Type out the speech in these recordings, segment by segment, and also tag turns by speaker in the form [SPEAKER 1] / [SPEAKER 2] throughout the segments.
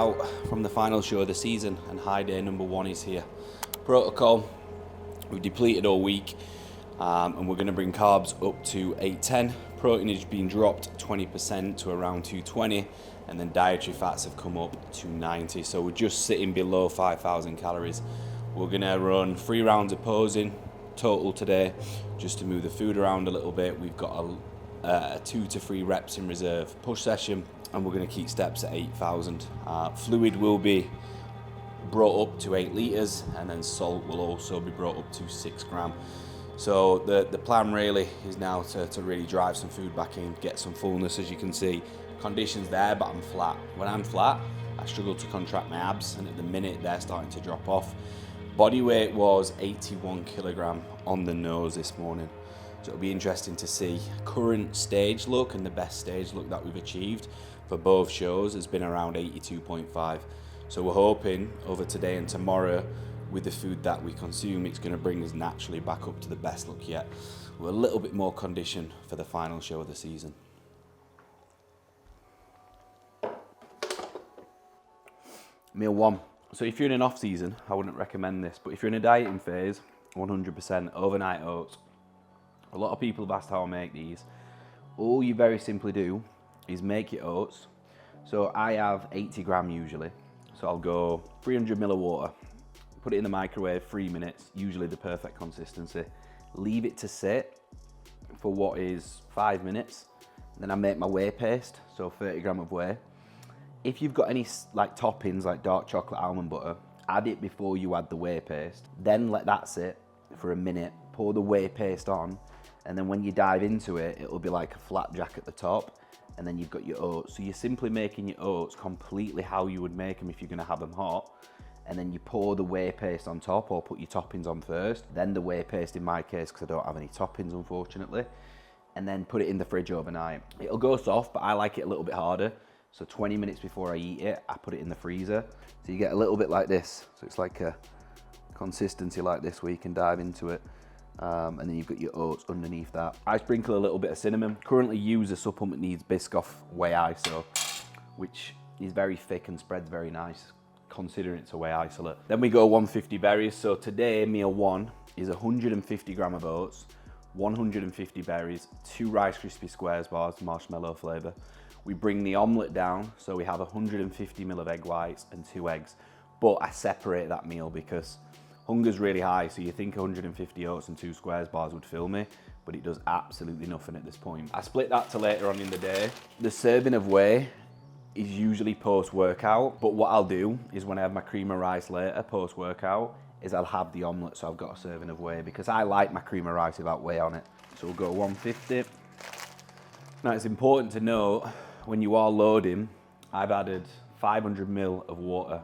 [SPEAKER 1] out from the final show of the season, and high day number 1 is here. Protocol, we've depleted all week, and we're going to bring carbs up to 810. Protein has been dropped 20% to around 220, and then dietary fats have come up to 90. So we're just sitting below 5,000 calories. We're going to run 3 rounds of posing total today, just to move the food around a little bit. We've got a 2 to 3 reps in reserve push session, and we're going to keep steps at 8,000. Fluid will be brought up to 8 litres, and then salt will also be brought up to 6 grams. So the plan really is now to really drive some food back in, get some fullness. As you can see, conditions there, but I'm flat. When I'm flat, I struggle to contract my abs, and at the minute they're starting to drop off. Body weight was 81 kilogram on the nose this morning. So it'll be interesting to see current stage look, and the best stage look that we've achieved for both shows has been around 82.5. So we're hoping over today and tomorrow, with the food that we consume, it's going to bring us naturally back up to the best look yet. We're a little bit more conditioned for the final show of the season. Meal 1. So if you're in an off season, I wouldn't recommend this, but if you're in a dieting phase, 100% overnight oats. A lot of people have asked how I make these. All you very simply do is make your oats. So I have 80 gram usually. So I'll go 300 ml of water, put it in the microwave 3 minutes, usually the perfect consistency. Leave it to sit for what is 5 minutes. Then I make my whey paste, so 30 gram of whey. If you've got any like toppings like dark chocolate, almond butter, add it before you add the whey paste. Then let that sit for a minute, pour the whey paste on, and then when you dive into it, it'll be like a flapjack at the top, and then you've got your oats. So you're simply making your oats completely how you would make them if you're gonna have them hot, and then you pour the whey paste on top, or put your toppings on first, then the whey paste in my case, because I don't have any toppings unfortunately, and then put it in the fridge overnight. It'll go soft, but I like it a little bit harder. So 20 minutes before I eat it, I put it in the freezer. So you get a little bit like this. So it's like a consistency like this where you can dive into it. And then you've got your oats underneath that. I sprinkle a little bit of cinnamon. Currently use a supplement needs Biscoff whey iso, which is very thick and spreads very nice, considering it's a whey isolate. Then we go 150 berries. So today, meal 1 is 150 gram of oats, 150 berries, 2 Rice Krispie Squares bars, marshmallow flavor. We bring the omelette down, so we have 150 ml of egg whites and 2 eggs. But I separate that meal because hunger's really high, so you think 150 oats and 2 squares bars would fill me, but it does absolutely nothing at this point. I split that to later on in the day. The serving of whey is usually post-workout, but what I'll do is when I have my cream of rice later, post-workout, is I'll have the omelette, so I've got a serving of whey, because I like my cream of rice without whey on it. So we'll go 150. Now it's important to note, when you are loading, I've added 500 ml of water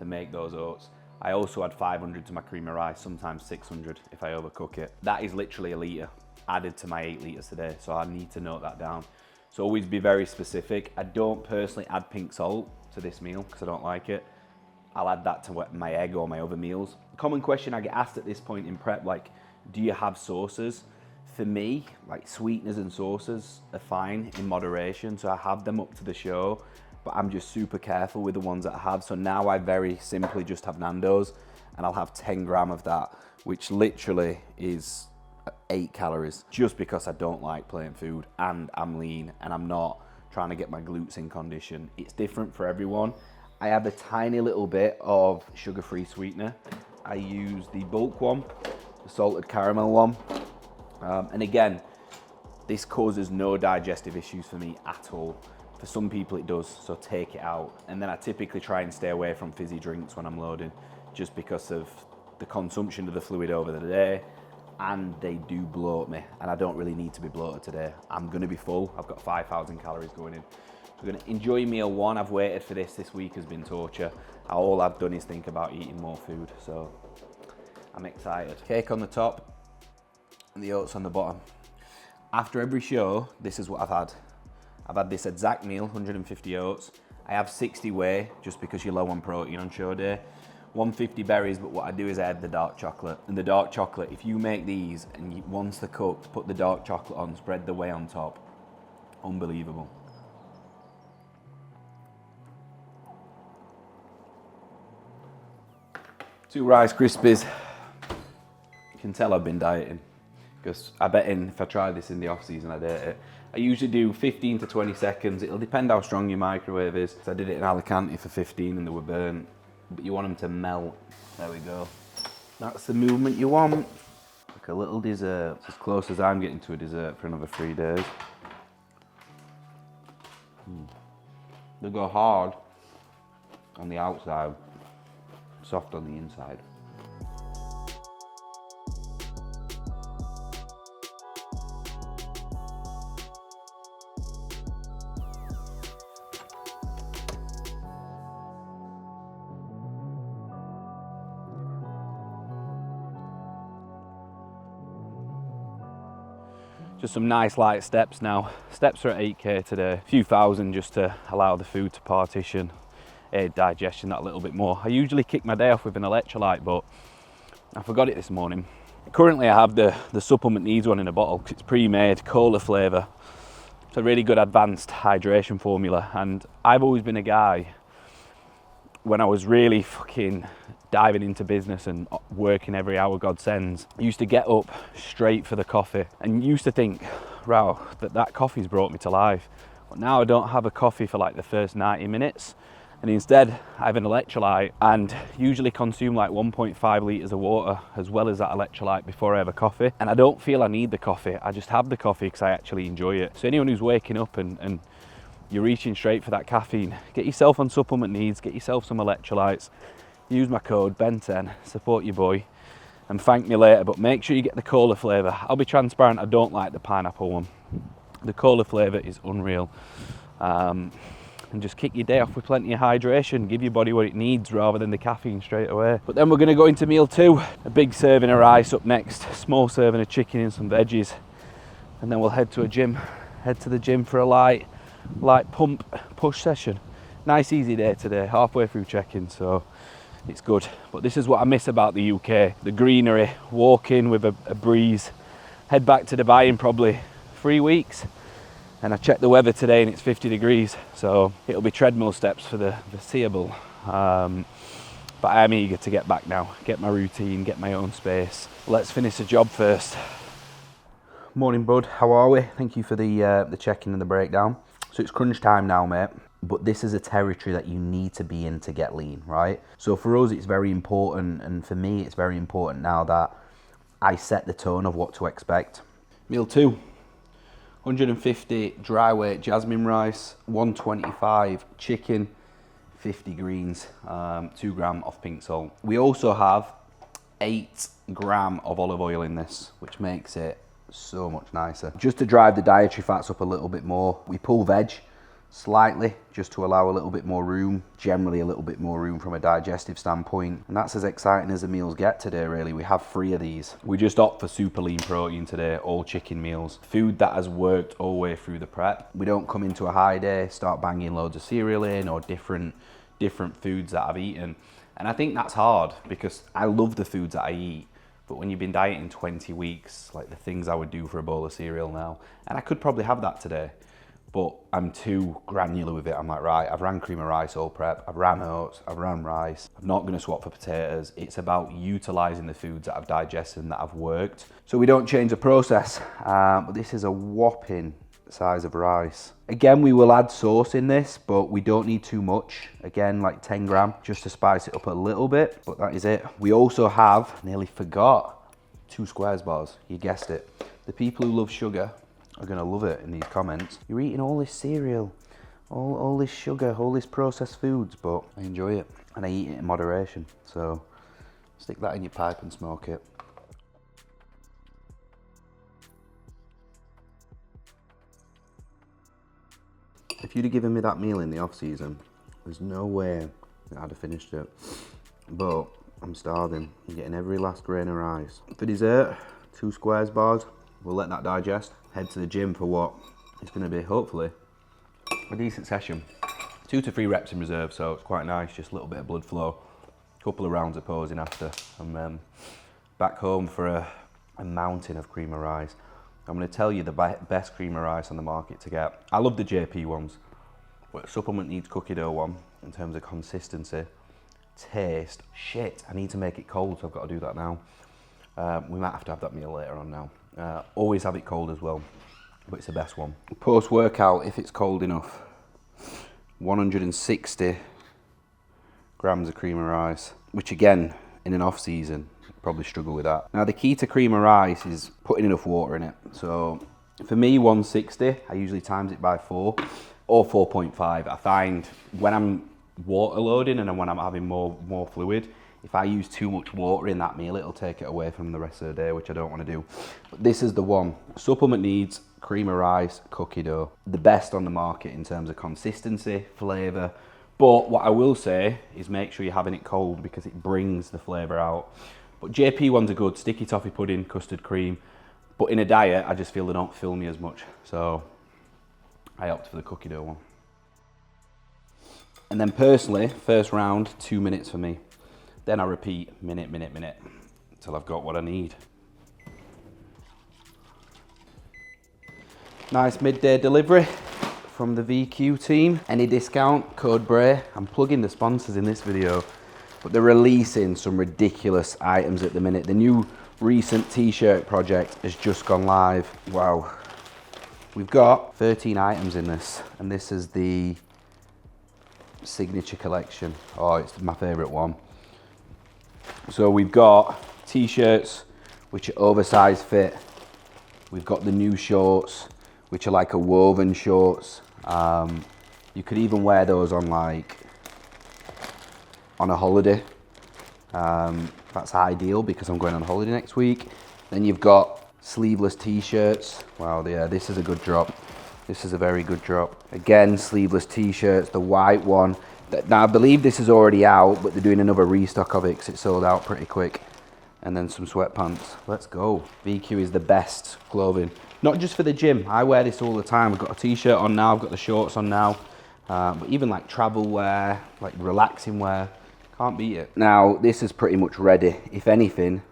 [SPEAKER 1] to make those oats. I also add 500 to my cream of rice, sometimes 600 if I overcook it. That is literally a litre added to my 8 litres today, so I need to note that down. So always be very specific. I don't personally add pink salt to this meal because I don't like it. I'll add that to my egg or my other meals. A common question I get asked at this point in prep, like, do you have sauces? For me, like sweeteners and sauces are fine in moderation, so I have them up to the show, but I'm just super careful with the ones that I have. So now I very simply just have Nando's, and I'll have 10 gram of that, which literally is 8 calories, just because I don't like plain food, and I'm lean, and I'm not trying to get my glutes in condition. It's different for everyone. I have a tiny little bit of sugar-free sweetener. I use the bulk one, the salted caramel one. And again, this causes no digestive issues for me at all. For some people it does, so take it out. And then I typically try and stay away from fizzy drinks when I'm loading, just because of the consumption of the fluid over the day, and they do bloat me, and I don't really need to be bloated today. I'm gonna be full, I've got 5,000 calories going in. So we're gonna enjoy meal 1. I've waited for this week has been torture. All I've done is think about eating more food, so I'm excited. Cake on the top, and the oats on the bottom. After every show, this is what I've had. I've had this exact meal, 150 oats. I have 60 whey, just because you're low on protein on show day. 150 berries, but what I do is I add the dark chocolate. And the dark chocolate, if you make these, and once they're cooked, put the dark chocolate on, spread the whey on top. Unbelievable. 2 Rice Krispies. You can tell I've been dieting, because I bet if I try this in the off season, I'd eat it. I usually do 15 to 20 seconds. It'll depend how strong your microwave is. So I did it in Alicante for 15 and they were burnt. But you want them to melt. There we go. That's the movement you want. Like a little dessert. It's as close as I'm getting to a dessert for another 3 days. They go hard on the outside, soft on the inside. Just some nice light steps now. Steps are at 8k today, a few thousand just to allow the food to partition, aid digestion that little bit more. I usually kick my day off with an electrolyte, but I forgot it this morning. Currently I have the supplement needs one in a bottle. It's pre-made, cola flavour. It's a really good advanced hydration formula, and I've always been a guy, when I was really fucking diving into business and working every hour God sends, I used to get up straight for the coffee and used to think, wow, that coffee's brought me to life. But now I don't have a coffee for like the first 90 minutes, and instead I have an electrolyte and usually consume like 1.5 litres of water as well as that electrolyte before I have a coffee. And I don't feel I need the coffee, I just have the coffee because I actually enjoy it. So anyone who's waking up and you're reaching straight for that caffeine, get yourself on supplement needs, get yourself some electrolytes. Use my code BEN10, support your boy, and thank me later, but make sure you get the cola flavour. I'll be transparent, I don't like the pineapple one. The cola flavour is unreal. And just kick your day off with plenty of hydration, give your body what it needs rather than the caffeine straight away. But then we're going to go into meal 2. A big serving of rice up next, small serving of chicken and some veggies. And then we'll head to the gym for a light pump push session. Nice easy day today, halfway through check-in, so it's good. But this is what I miss about the UK, the greenery, walk in with a breeze. Head back to Dubai in probably 3 weeks, and I checked the weather today and it's 50 degrees, so it'll be treadmill steps for the foreseeable. But I am eager to get back now, get my routine, get my own space. Let's finish the job first. Morning bud, how are we? Thank you for the check-in and the breakdown. So it's crunch time now, mate. But this is a territory that you need to be in to get lean, right? So for us, it's very important, and for me, it's very important now that I set the tone of what to expect. Meal 2, 150 dry weight jasmine rice, 125 chicken, 50 greens, 2 gram of pink salt. We also have 8 gram of olive oil in this, which makes it so much nicer. Just to drive the dietary fats up a little bit more, we pull veg slightly just to allow a little bit more room, generally a little bit more room from a digestive standpoint, and that's as exciting as the meals get today. Really, we have 3 of these. We just opt for super lean protein today, all chicken meals, food that has worked all the way through the prep. We don't come into a high day, start banging loads of cereal in or different foods that I've eaten, and I think that's hard because I love the foods that I eat. But when you've been dieting 20 weeks, like the things I would do for a bowl of cereal now, and I could probably have that today, but I'm too granular with it. I'm like, right, I've ran cream of rice all prep, I've ran oats, I've ran rice, I'm not gonna swap for potatoes. It's about utilizing the foods that I've digested and that have worked. So we don't change the process, but this is a whopping size of rice. Again, we will add sauce in this, but we don't need too much. Again, like 10 gram, just to spice it up a little bit, but that is it. We also have, nearly forgot, 2 squares bars. You guessed it. The people who love sugar are gonna love it in these comments. You're eating all this cereal, all this sugar, all this processed foods, but I enjoy it and I eat it in moderation. So stick that in your pipe and smoke it. If you'd have given me that meal in the off season, there's no way that I'd have finished it. But I'm starving. I'm getting every last grain of rice. For dessert, 2 squares bars. We'll let that digest. Head to the gym for what is going to be, hopefully, a decent session. 2 to 3 reps in reserve, so it's quite nice. Just a little bit of blood flow. A couple of rounds of posing after. I'm back home for a mountain of cream of rice. I'm going to tell you the best cream of rice on the market to get. I love the JP ones, but supplement needs cookie dough one in terms of consistency. taste. Shit, I need to make it cold, so I've got to do that now. We might have to have that meal later on now. Always have it cold as well, but it's the best one. Post-workout, if it's cold enough, 160 grams of cream of rice, which again, in an off season, probably struggle with that. Now the key to cream of rice is putting enough water in it. So for me, 160, I usually times it by 4 or 4.5. I find when I'm water loading and when I'm having more fluid, if I use too much water in that meal, it'll take it away from the rest of the day, which I don't want to do. But this is the one. Supplement needs cream of rice, cookie dough. The best on the market in terms of consistency, flavour. But what I will say is make sure you're having it cold because it brings the flavour out. But JP ones are good, sticky toffee pudding, custard cream. But in a diet, I just feel they don't fill me as much. So I opt for the cookie dough one. And then personally, first round, 2 minutes for me. Then I repeat minute, until I've got what I need. Nice midday delivery from the VQ team. Any discount, code Bray. I'm plugging the sponsors in this video, but they're releasing some ridiculous items at the minute. The new recent t-shirt project has just gone live. Wow. We've got 13 items in this, and this is the signature collection. Oh, it's my favorite one. So we've got t-shirts, which are oversized fit. We've got the new shorts, which are like a woven shorts. You could even wear those on a holiday. That's ideal because I'm going on holiday next week. Then you've got sleeveless t-shirts. Wow, yeah, this is a good drop. This is a very good drop. Again, sleeveless t-shirts, the white one. Now I believe this is already out, but they're doing another restock of it because it sold out pretty quick. And then some sweatpants. Let's go. VQ is the best clothing. Not just for the gym. I wear this all the time. I've got a t-shirt on now. I've got the shorts on now. But even like travel wear, like relaxing wear, can't beat it. Now this is pretty much ready. If anything,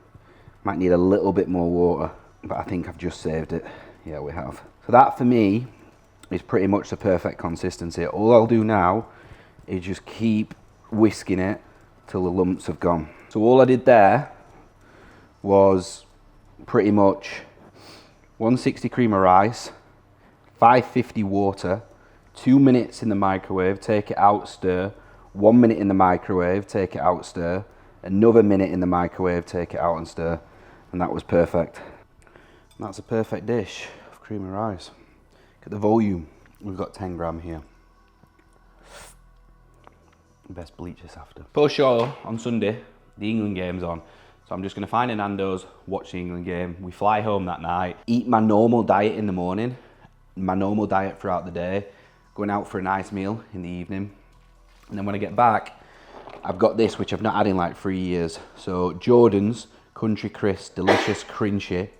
[SPEAKER 1] might need a little bit more water, but I think I've just saved it. Yeah, we have. So that for me is pretty much the perfect consistency. All I'll do now is just keep whisking it till the lumps have gone. So all I did there was pretty much 160 cream of rice, 550 water, 2 minutes in the microwave, take it out, stir, 1 minute in the microwave, take it out, stir, another minute in the microwave, take it out and stir, and that was perfect. And that's a perfect dish of cream of rice. Look at the volume. We've got 10 gram here. Best bleach this after. Post show on Sunday, the England game's on. So I'm just gonna find a Nando's, watch the England game. We fly home that night, eat my normal diet in the morning, my normal diet throughout the day, going out for a nice meal in the evening. And then when I get back, I've got this, which I've not had in like 3 years. So Jordan's Country Crisp, delicious crunchy,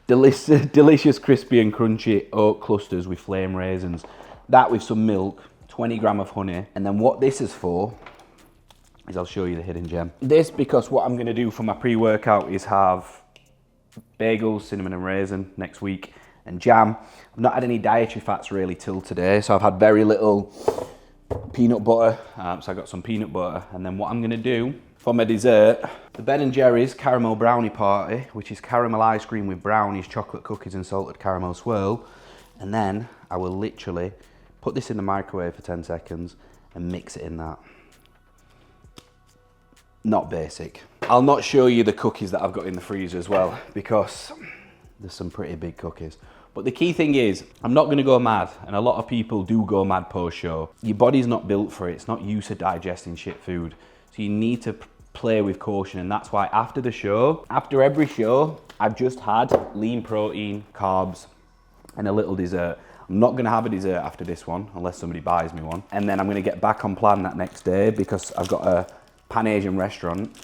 [SPEAKER 1] delicious crispy and crunchy oat clusters with flame raisins. That with some milk, 20 gram of honey. And then what this is for is I'll show you the hidden gem. This, because what I'm gonna do for my pre-workout is have bagels, cinnamon and raisin next week, and jam. I've not had any dietary fats really till today, so I've had very little peanut butter. So I got some peanut butter, and then what I'm gonna do for my dessert, the Ben & Jerry's Caramel Brownie Party, which is caramel ice cream with brownies, chocolate cookies and salted caramel swirl. And then I will literally put this in the microwave for 10 seconds and mix it in that. Not basic. I'll not show you the cookies that I've got in the freezer as well, because there's some pretty big cookies. But the key thing is, I'm not gonna go mad, and a lot of people do go mad post-show. Your body's not built for it, it's not used to digesting shit food. So you need to play with caution, and that's why after the show, after every show, I've just had lean protein, carbs, and a little dessert. I'm not gonna have a dessert after this one, unless somebody buys me one. And then I'm gonna get back on plan that next day, because I've got a Pan-Asian restaurant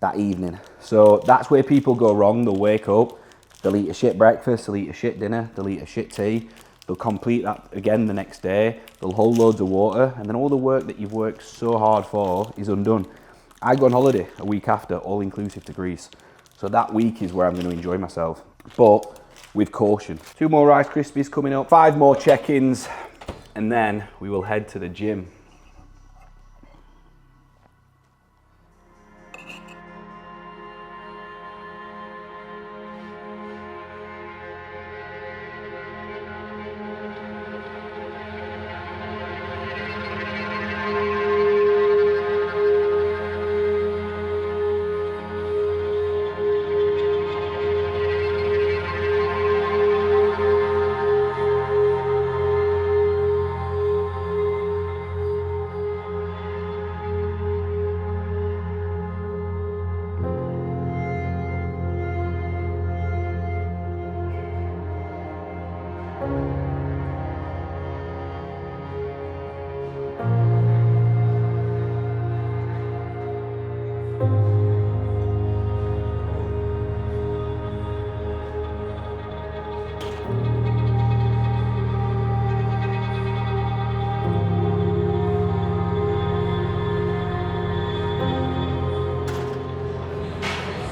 [SPEAKER 1] that evening. So that's where people go wrong. They'll wake up, they'll eat a shit breakfast, they'll eat a shit dinner, they'll eat a shit tea, they'll complete that again the next day, they'll hold loads of water, and then all the work that you've worked so hard for is undone. I go on holiday a week after, all inclusive to Greece. So that week is where I'm going to enjoy myself, but with caution. 2 more Rice Krispies coming up, 5 more check-ins, and then we will head to the gym.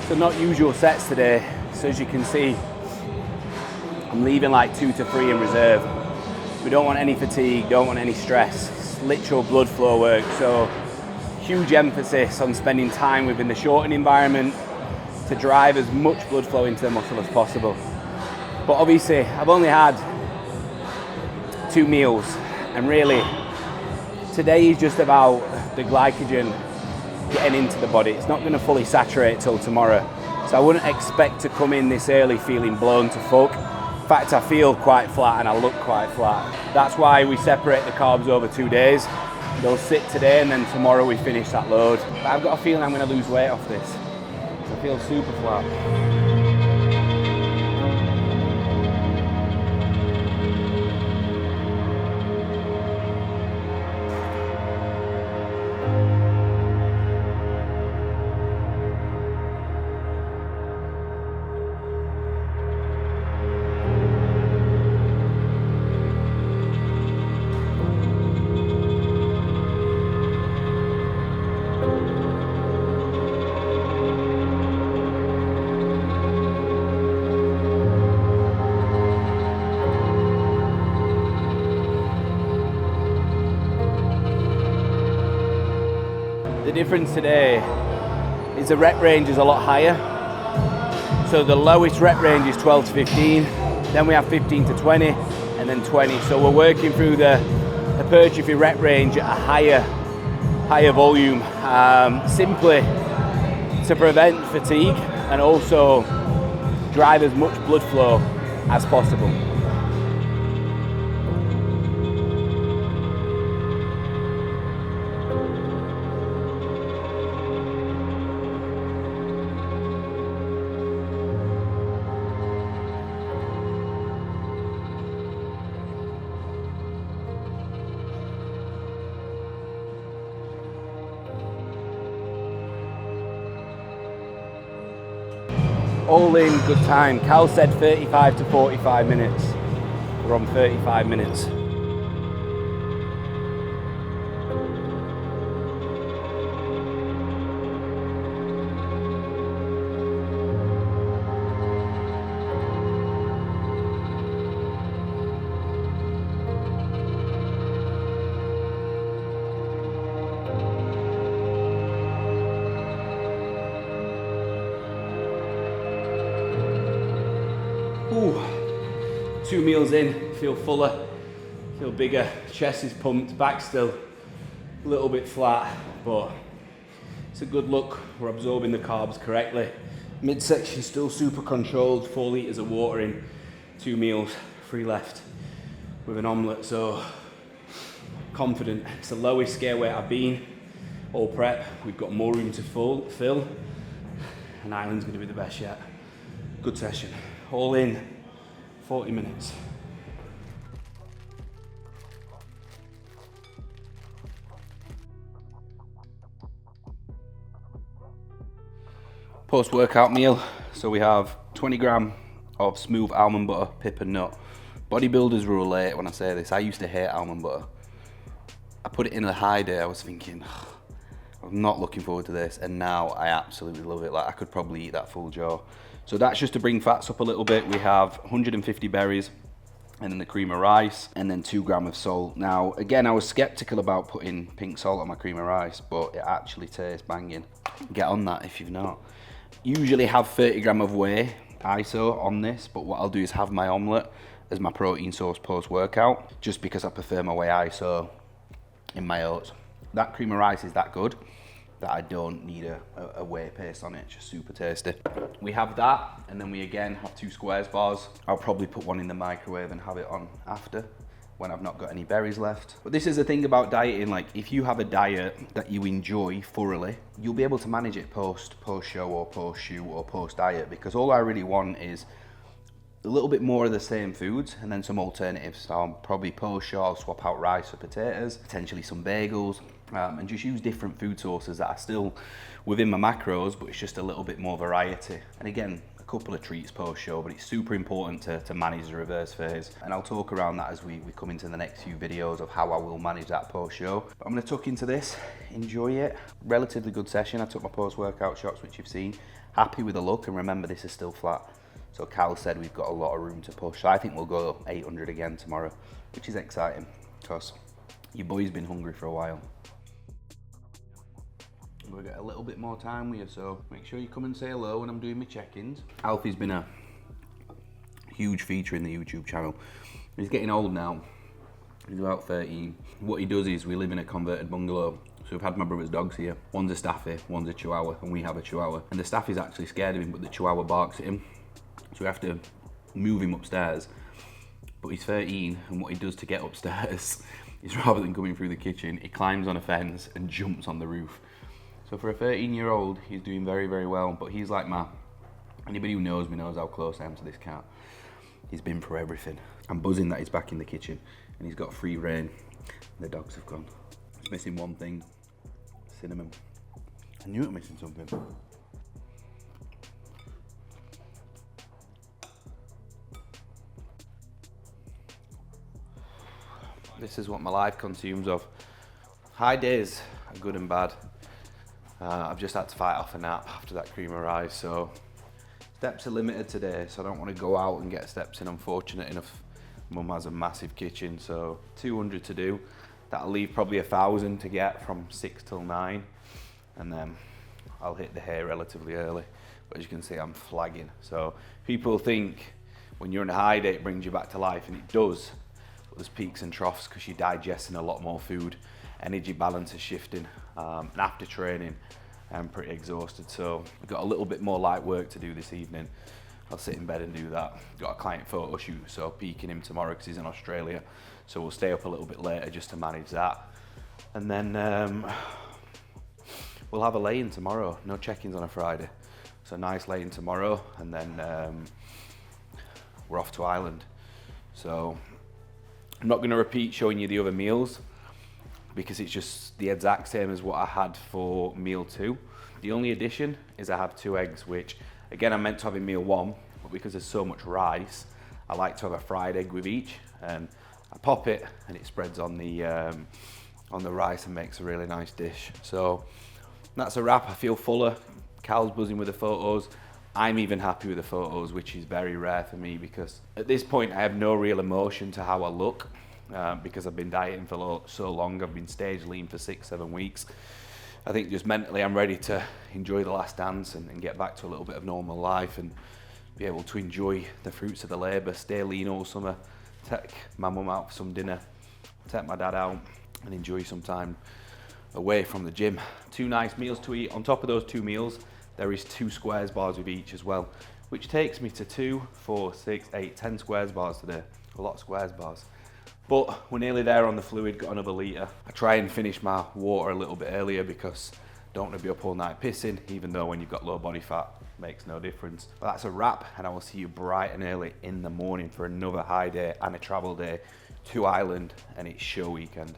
[SPEAKER 1] So not usual sets today. So as you can see, I'm leaving like 2 to 3 in reserve. We don't want any fatigue, don't want any stress. It's literal blood flow work. So huge emphasis on spending time within the shortened environment to drive as much blood flow into the muscle as possible. But obviously, I've only had 2 meals, and really, today is just about the glycogen getting into the body. It's not going to fully saturate till tomorrow. So I wouldn't expect to come in this early feeling blown to fuck. In fact, I feel quite flat and I look quite flat. That's why we separate the carbs over 2 days. They'll sit today and then tomorrow we finish that load. But I've got a feeling I'm going to lose weight off this. I feel super flat. The difference today is the rep range is a lot higher. So the lowest rep range is 12 to 15, then we have 15 to 20, and then 20. So we're working through the hypertrophy rep range at a higher volume, simply to prevent fatigue and also drive as much blood flow as possible. All in, good time. Cal said 35 to 45 minutes. We're on 35 minutes. Ooh, 2 meals in, feel fuller, feel bigger, chest is pumped, back still a little bit flat, but it's a good look. We're absorbing the carbs correctly. Midsection still super controlled, 4 litres of water in, 2 meals, 3 left with an omelette, so confident. It's the lowest scale weight I've been all prep. We've got more room to fill, and Island's gonna be the best yet. Good session. All in, 40 minutes. Post-workout meal. So we have 20 gram of smooth almond butter, pip and nut. Bodybuilders relate when I say this. I used to hate almond butter. I put it in a high day. I was thinking, I'm not looking forward to this. And now I absolutely love it. Like I could probably eat that full jar. So that's just to bring fats up a little bit. We have 150 berries and then the cream of rice and then 2 grams of salt. Now, again, I was skeptical about putting pink salt on my cream of rice, but it actually tastes banging. Get on that if you've not. Usually have 30 grams of whey ISO on this, but what I'll do is have my omelette as my protein source post-workout, just because I prefer my whey ISO in my oats. That cream of rice is that good that I don't need a whey paste on it. It's just super tasty. We have that, and then we again have 2 squares bars. I'll probably put one in the microwave and have it on after when I've not got any berries left. But this is the thing about dieting, like if you have a diet that you enjoy thoroughly, you'll be able to manage it post show or post shoot or post diet, because all I really want is a little bit more of the same foods and then some alternatives. So I'll probably post show, I'll swap out rice for potatoes, potentially some bagels, and just use different food sources that are still within my macros, but it's just a little bit more variety. And again, a couple of treats post-show, but it's super important to manage the reverse phase. And I'll talk around that as we come into the next few videos of how I will manage that post-show. But I'm gonna tuck into this, enjoy it. Relatively good session. I took my post-workout shots, which you've seen. Happy with the look, and remember, this is still flat. So Cal said we've got a lot of room to push. So I think we'll go 800 again tomorrow, which is exciting because your boy's been hungry for a while. We'll get a little bit more time with you, so make sure you come and say hello when I'm doing my check-ins. Alfie's been a huge feature in the YouTube channel. He's getting old now. He's about 13. What he does is we live in a converted bungalow. So we've had my brother's dogs here. One's a Staffy, one's a Chihuahua, and we have a Chihuahua. And the Staffy's actually scared of him, but the Chihuahua barks at him. So we have to move him upstairs. But he's 13, and what he does to get upstairs is rather than coming through the kitchen, he climbs on a fence and jumps on the roof. So for a 13-year-old, he's doing very, very well. But he's like anybody who knows me knows how close I am to this cat. He's been through everything. I'm buzzing that he's back in the kitchen and he's got free reign. The dogs have gone. He's missing one thing, cinnamon. I knew it was missing something. This is what my life consumes of. High days are good and bad. I've just had to fight off a nap after that cream of rice, so steps are limited today, so I don't want to go out and get steps in. I'm fortunate enough, Mum has a massive kitchen, so 200 to do. That'll leave probably 1,000 to get from 6 till 9, and then I'll hit the hay relatively early. But as you can see, I'm flagging. So people think when you're in a high day, it brings you back to life, and it does. But there's peaks and troughs because you're digesting a lot more food. Energy balance is shifting, and after training, I'm pretty exhausted. So I've got a little bit more light work to do this evening. I'll sit in bed and do that. Got a client photo shoot, so peeking him tomorrow because he's in Australia. So we'll stay up a little bit later just to manage that. And then we'll have a lay-in tomorrow. No check-ins on a Friday. So nice lay-in tomorrow, and then we're off to Ireland. So I'm not gonna repeat showing you the other meals because it's just the exact same as what I had for meal 2. The only addition is I have 2 eggs, which again, I meant to have in meal 1, but because there's so much rice, I like to have a fried egg with each, and I pop it and it spreads on the rice and makes a really nice dish. So that's a wrap. I feel fuller. Cal's buzzing with the photos. I'm even happy with the photos, which is very rare for me because at this point I have no real emotion to how I look because I've been dieting for so long. I've been stage lean for 6-7 weeks. I think just mentally I'm ready to enjoy the last dance and get back to a little bit of normal life and be able to enjoy the fruits of the labour, stay lean all summer, take my mum out for some dinner, take my dad out and enjoy some time away from the gym. 2 nice meals to eat. On top of those 2 meals, there is 2 squares bars with each as well, which takes me to 2, 4, 6, 8, 10 squares bars today. A lot of squares bars. But we're nearly there on the fluid, got another litre. I try and finish my water a little bit earlier because I don't want to be up all night pissing, even though when you've got low body fat, makes no difference. But that's a wrap, and I will see you bright and early in the morning for another high day and a travel day to Ireland, and it's show weekend.